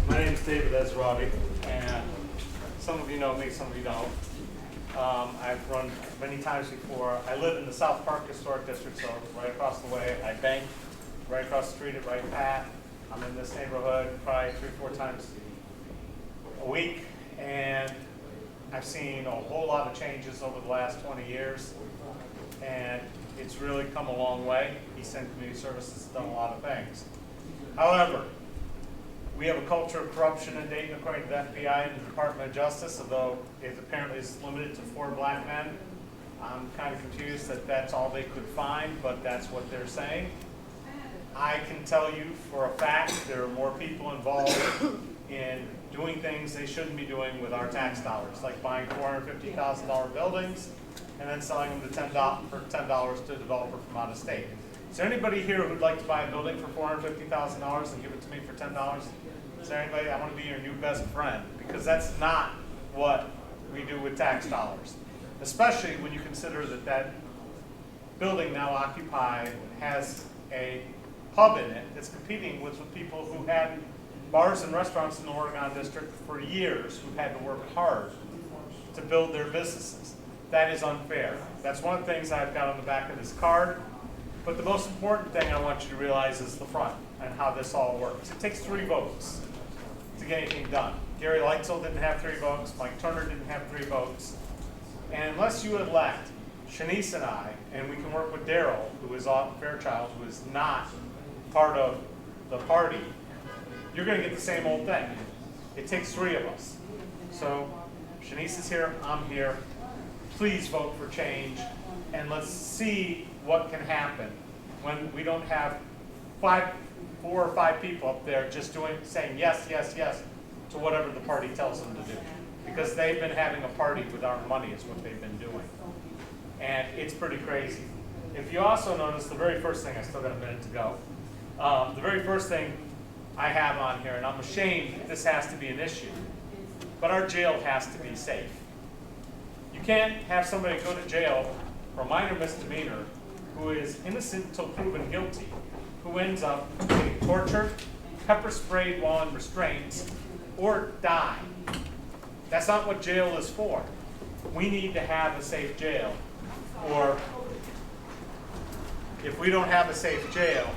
My name is David Esrati, and some of you know me, some of you don't. I've run many times before. I live in the South Park Historic District, so right across the way. I bank right across the street at Right Path. I'm in this neighborhood probably 3-4 times a week, and I've seen a whole lot of changes over the last 20 years, and it's really come a long way. East End Community Services has done a lot of things. However, we have a culture of corruption in Dayton, according to the FBI and the Department of Justice, although it apparently is limited to 4 black men. I'm kind of confused that that's all they could find, but that's what they're saying. I can tell you for a fact there are more people involved in doing things they shouldn't be doing with our tax dollars, like buying $450,000 buildings and then selling them for $10 to a developer from out of state. Is there anybody here who'd like to buy a building for $450,000 and give it to me for $10? Is there anybody? I want to be your new best friend, because that's not what we do with tax dollars. Especially when you consider that that building now occupied has a pub in it that's competing with people who had bars and restaurants in the Oregon District for years, who had to work hard to build their businesses. That is unfair. That's one of the things I've got on the back of this card. But the most important thing I want you to realize is the front and how this all works. It takes 3 votes to get anything done. Gary Lightsell didn't have 3 votes. Mike Turner didn't have 3 votes. And unless you elect Shenise and I, and we can work with Daryl, who is off Fairchild, who is not part of the party, you're going to get the same old thing. It takes 3 of us. So Shenise is here, I'm here. Please vote for change, and let's see what can happen when we don't have 4 or 5 people up there just saying yes, yes, yes to whatever the party tells them to do. Because they've been having a party with our money is what they've been doing. And it's pretty crazy. If you also notice, the very first thing, I still got a minute to go, the very first thing I have on here, and I'm ashamed that this has to be an issue, but our jail has to be safe. You can't have somebody go to jail for a minor misdemeanor who is innocent until proven guilty, who ends up getting tortured, pepper sprayed while in restraints, or die. That's not what jail is for. We need to have a safe jail. Or if we don't have a safe jail,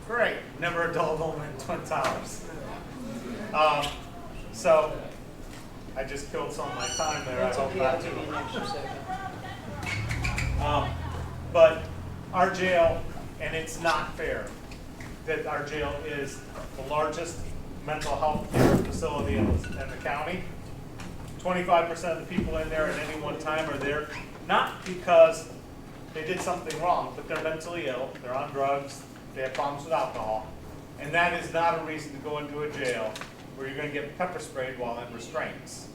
great, never a dull moment in Twin Towers. So I just killed some of my time there. I hope not to. But our jail, and it's not fair that our jail is the largest mental health care facility in the county. 25% of the people in there at any one time are there not because they did something wrong, but they're mentally ill, they're on drugs, they have problems with alcohol, and that is not a reason to go into a jail where you're going to get pepper sprayed while in restraints.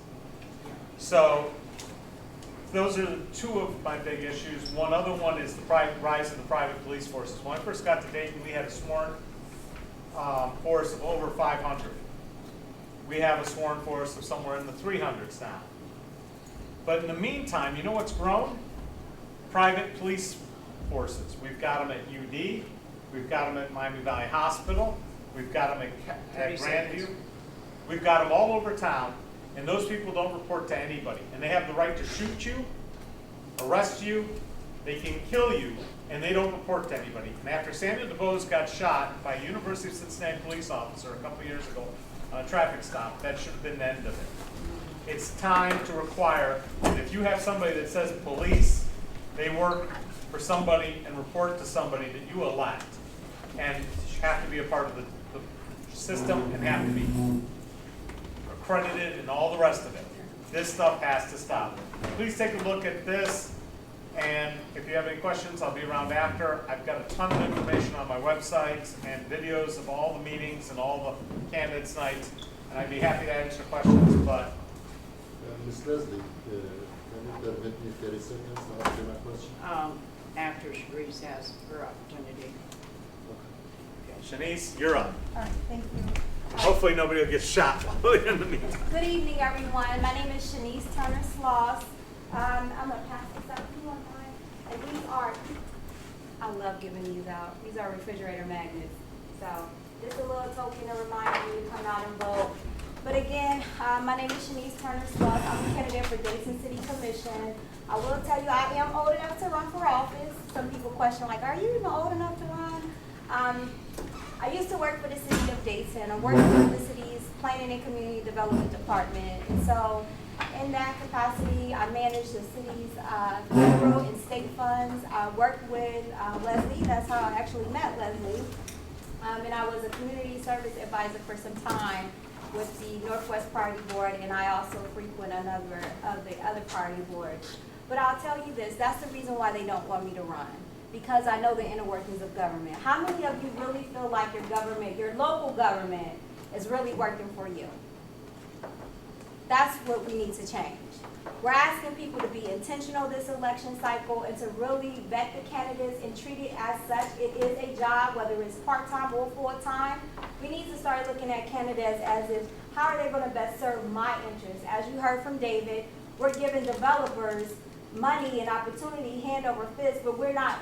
So those are 2 of my big issues. One other one is the rise of the private police forces. When I first got to Dayton, we had a sworn force of over 500. We have a sworn force of somewhere in the 300s now. But in the meantime, you know what's grown? Private police forces. We've got them at UD. We've got them at Miami Valley Hospital. We've got them at Grandview. We've got them all over town, and those people don't report to anybody. And they have the right to shoot you, arrest you, they can kill you, and they don't report to anybody. And after Samuel DeBose got shot by a University of Cincinnati police officer a couple years ago on a traffic stop, that should have been the end of it. It's time to require that if you have somebody that says police, they work for somebody and report to somebody that you elect, and have to be a part of the system and have to be accredited and all the rest of it. This stuff has to stop. Please take a look at this, and if you have any questions, I'll be around after. I've got a ton of information on my website and videos of all the meetings and all the candidates' nights, and I'd be happy to answer questions, but... Ms. Leslie, can you permit me 30 seconds to ask you my question? After Sharice has her opportunity. Shanice, you're up. All right, thank you. Hopefully nobody will get shot while we're in the meeting. Good evening, everyone. My name is Shenise Turner-Sloss. I'm a pastor, and these are I love giving these out. These are refrigerator magnets. So just a little token to remind you to come out and vote. But again, my name is Shenise Turner-Sloss. I'm a candidate for Dayton City Commission. I will tell you I am old enough to run for office. Some people question, like, are you even old enough to run? I used to work for the city of Dayton. I'm working for the city's Planning and Community Development Department. And so in that capacity, I manage the city's federal and state funds. I worked with Leslie. That's how I actually met Leslie. And I was a community service advisor for some time with the Northwest Party Board, and I also frequent another of the other party boards. But I'll tell you this, that's the reason why they don't want me to run, because I know the inner workings of government. How many of you really feel like your government, your local government, is really working for you? That's what we need to change. We're asking people to be intentional this election cycle and to really vet the candidates and treat it as such. It is a job, whether it's part-time or full-time. We need to start looking at candidates as if, how are they going to best serve my interests? As you heard from David, we're giving developers money and opportunity hand over fist, but we're not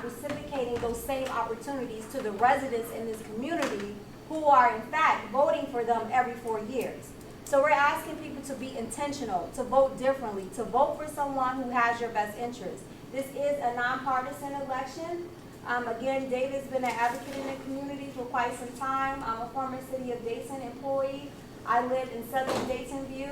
reciprocating those same opportunities to the residents in this community who are in fact voting for them every 4 years. So we're asking people to be intentional, to vote differently, to vote for someone who has your best interest. This is a nonpartisan election. Again, David's been an advocate in the community for quite some time. I'm a former City of Dayton employee. I live in Southern Dayton View.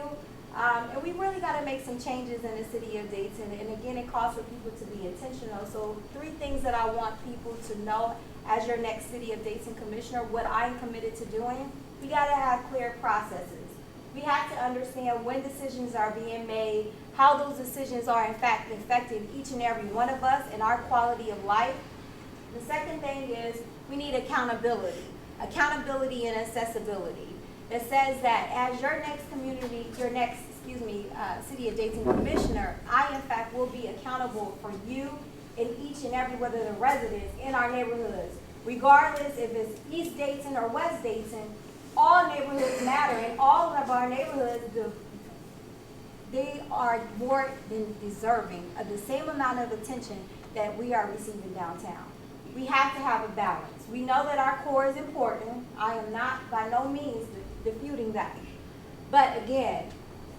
And we really got to make some changes in the City of Dayton. And again, it calls for people to be intentional. So 3 things that I want people to know as your next City of Dayton Commissioner, what I'm committed to doing. We got to have clear processes. We have to understand when decisions are being made, how those decisions are in fact affecting each and every one of us and our quality of life. The second thing is we need accountability. Accountability and accessibility. It says that as your next City of Dayton Commissioner, I in fact will be accountable for you and each and every one of the residents in our neighborhoods. Regardless if it's East Dayton or West Dayton, all neighborhoods matter, and all of our neighborhoods, they are more than deserving of the same amount of attention that we are receiving downtown. We have to have a balance. We know that our core is important. I am not by no means disputing that. But again,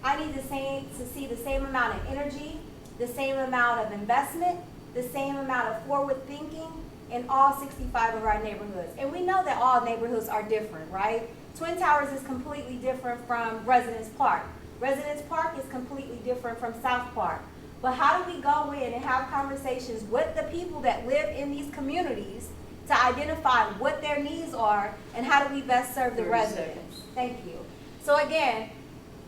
I need to see the same amount of energy, the same amount of investment, the same amount of forward thinking in all 65 of our neighborhoods. And we know that all neighborhoods are different, right? Twin Towers is completely different from Residence Park. Residence Park is completely different from South Park. But how do we go in and have conversations with the people that live in these communities to identify what their needs are and how do we best serve the residents? Thank you. So again,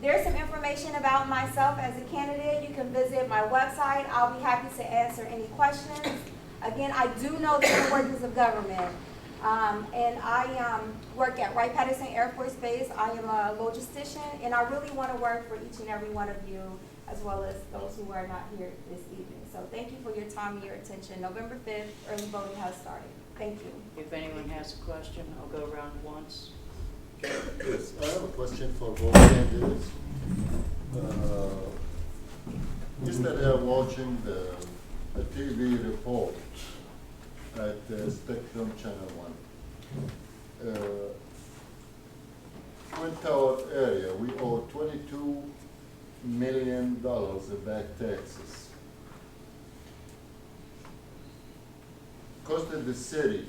there's some information about myself as a candidate. You can visit my website. I'll be happy to answer any questions. Again, I do know the inner workings of government. And I work at Wright-Patterson Air Force Base. I am a logistician, and I really want to work for each and every one of you, as well as those who are not here this evening. So thank you for your time and your attention. November 5th, early voting has started. Thank you. If anyone has a question, I'll go around once. Yes, I have a question for both candidates. Yesterday I was watching the TV report at Spectrum Channel 1. Twin Tower area, we owe $22 million in back taxes. Costed the city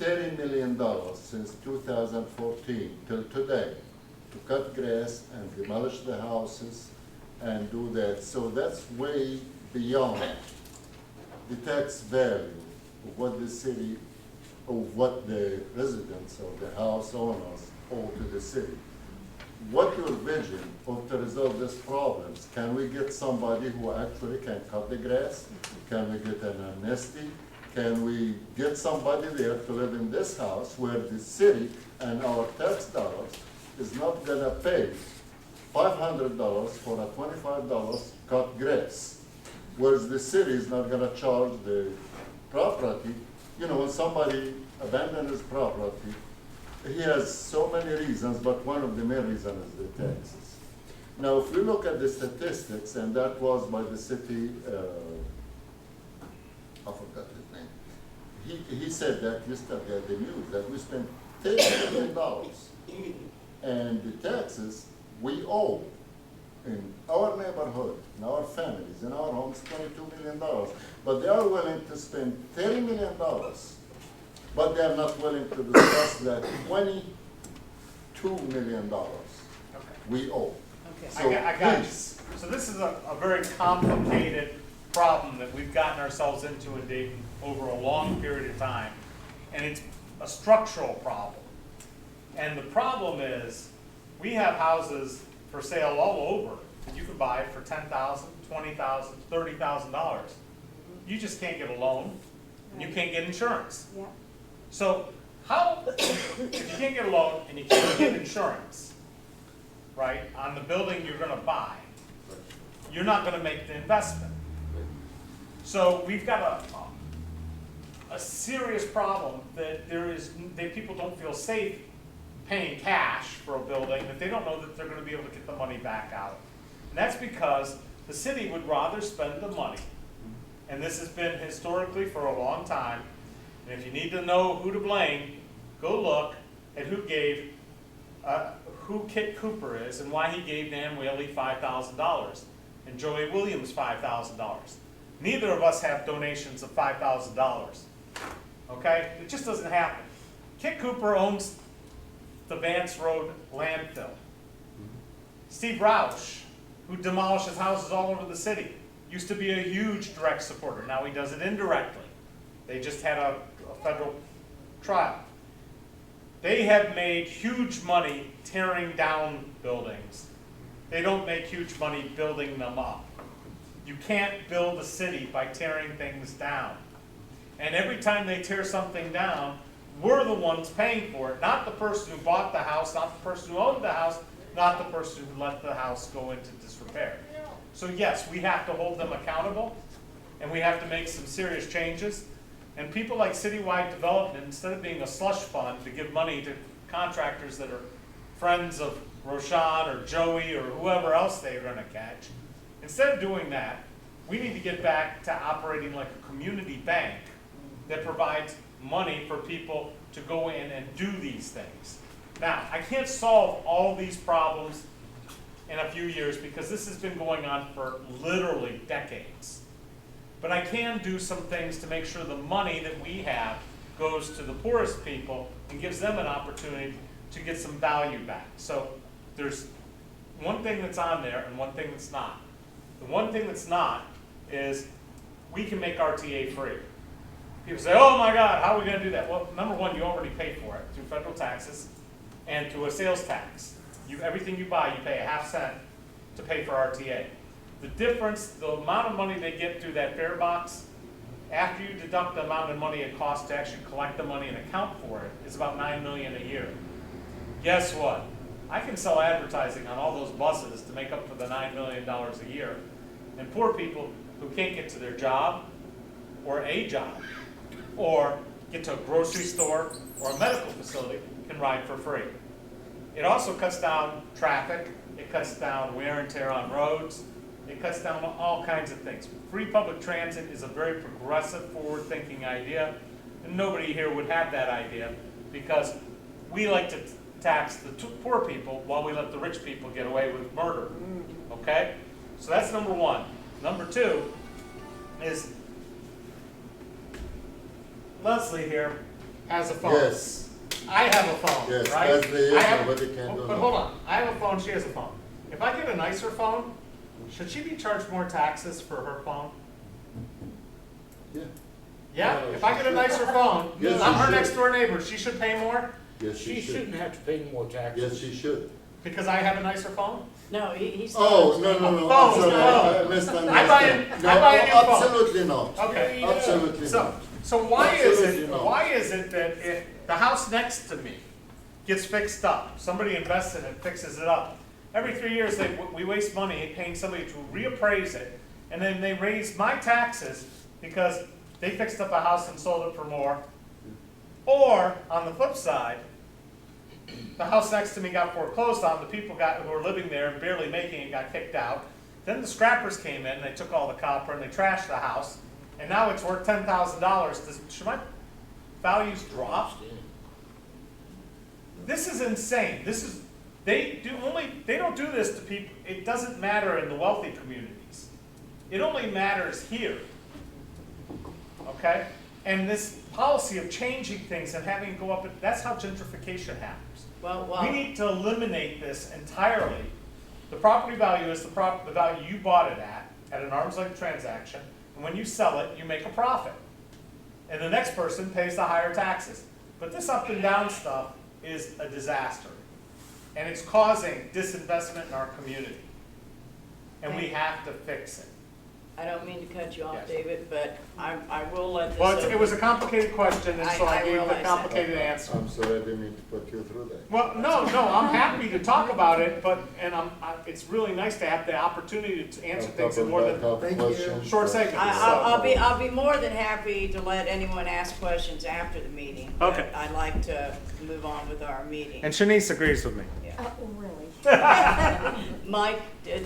$30 million since 2014 till today to cut grass and demolish the houses and do that. So that's way beyond the tax value of what the city, of what the residents or the house owners owe to the city. What your vision of to resolve these problems? Can we get somebody who actually can cut the grass? Can we get an amnesty? Can we get somebody there to live in this house where the city and our tax dollars is not gonna pay $500 for a $25 cut grass, whereas the city is not gonna charge the property. You know, when somebody abandons his property, he has so many reasons, but one of the main reasons is the taxes. Now, if we look at the statistics, and that was by the city he said that yesterday at the news, that we spent $30 million. And the taxes we owe in our neighborhood, in our families, in our homes, $22 million. But they are willing to spend $30 million, but they are not willing to discuss that $22 million we owe. Okay. So I got you. please. So this is a very complicated problem that we've gotten ourselves into in Dayton over a long period of time. And it's a structural problem. And the problem is, we have houses for sale all over that you can buy for $10,000, $20,000, $30,000. You just can't get a loan, and you can't get insurance. Yeah. So how, if you can't get a loan and you can't get insurance, right, on the building you're gonna buy, you're not gonna make the investment. So we've got a serious problem that that people don't feel safe paying cash for a building, that they don't know that they're gonna be able to get the money back out. And that's because the city would rather spend the money, and this has been historically for a long time, and if you need to know who to blame, go look at who Kit Cooper is and why he gave Dan Whaley $5,000 and Joey Williams $5,000. Neither of us have donations of $5,000, okay? It just doesn't happen. Kit Cooper owns the Vance Road landfill. Steve Roush, who demolishes houses all over the city, used to be a huge direct supporter. Now he does it indirectly. They just had a federal trial. They have made huge money tearing down buildings. They don't make huge money building them up. You can't build a city by tearing things down. And every time they tear something down, we're the ones paying for it, not the person who bought the house, not the person who owned the house, not the person who let the house go into disrepair. So yes, we have to hold them accountable, and we have to make some serious changes. And people like Citywide Development, instead of being a slush fund to give money to contractors that are friends of Roshan or Joey or whoever else they're gonna catch, instead of doing that, we need to get back to operating like a community bank that provides money for people to go in and do these things. Now, I can't solve all these problems in a few years because this has been going on for literally decades. But I can do some things to make sure the money that we have goes to the poorest people and gives them an opportunity to get some value back. So there's one thing that's on there and one thing that's not. The one thing that's not is we can make RTA free. People say, oh my God, how are we going to do that? Well, number one, you already pay for it through federal taxes and through a sales tax. Everything you buy, you pay a half cent to pay for RTA. The difference, the amount of money they get through that fare box, after you deduct the amount of money it costs to actually collect the money and account for it, is about $9 million a year. Guess what? I can sell advertising on all those buses to make up for the $9 million a year. And poor people who can't get to their job or a job or get to a grocery store or a medical facility can ride for free. It also cuts down traffic. It cuts down wear and tear on roads. It cuts down all kinds of things. Free public transit is a very progressive, forward-thinking idea, and nobody here would have that idea because we like to tax the poor people while we let the rich people get away with murder, okay? So that's number one. Number two is Leslie here has a phone. Yes. I have a phone, Yes, right? Leslie is, I have, nobody can do but that. hold on, I have a phone, she has a phone. If I get a nicer phone, should she be charged more taxes for her phone? Yeah. Yeah, if I get a nicer phone, Yes, I'm she her should. next door neighbor, she should pay more Yes, She she should. shouldn't have to pay more taxes. Yes, she should. because I have a nicer phone? No, he's. Oh, no, no, no, Oh, I'm sorry, no. I misunderstood. I buy a new phone. Absolutely not. Okay. Absolutely So, not. so why is Absolutely it, not. why is it that if the house next to me gets fixed up, somebody invests in it, fixes it up, every 3 years we waste money paying somebody to reappraise it, and then they raise my taxes because they fixed up a house and sold it for more. Or, on the flip side, the house next to me got foreclosed on, the people who were living there and barely making it got kicked out. Then the scrappers came in, they took all the copper and they trashed the house, and now it's worth $10,000. Should my values drop. This is insane. They don't do this to people. It doesn't matter in the wealthy communities. It only matters here. Okay? And this policy of changing things and having it go up, that's how gentrification happens. We need to eliminate this entirely. The property value is the value you bought it at an arm's length transaction, and when you sell it, you make a profit. And the next person pays the higher taxes. But this up and down stuff is a disaster. And it's causing disinvestment in our community. And we have to fix it. I don't mean to cut you off, Yes. David, but I will let this. Well, it open. was a complicated question, and so I I gave the realize that. complicated answer. I'm sorry, I didn't mean to put you through that. Well, no, I'm happy to talk about it, but, it's really nice to have the opportunity to answer things in more than short segments. I'll be more than happy to let anyone ask questions after the meeting. but Okay. I'd like to move on with our meeting. And Shenise agrees with me. Really? Mike,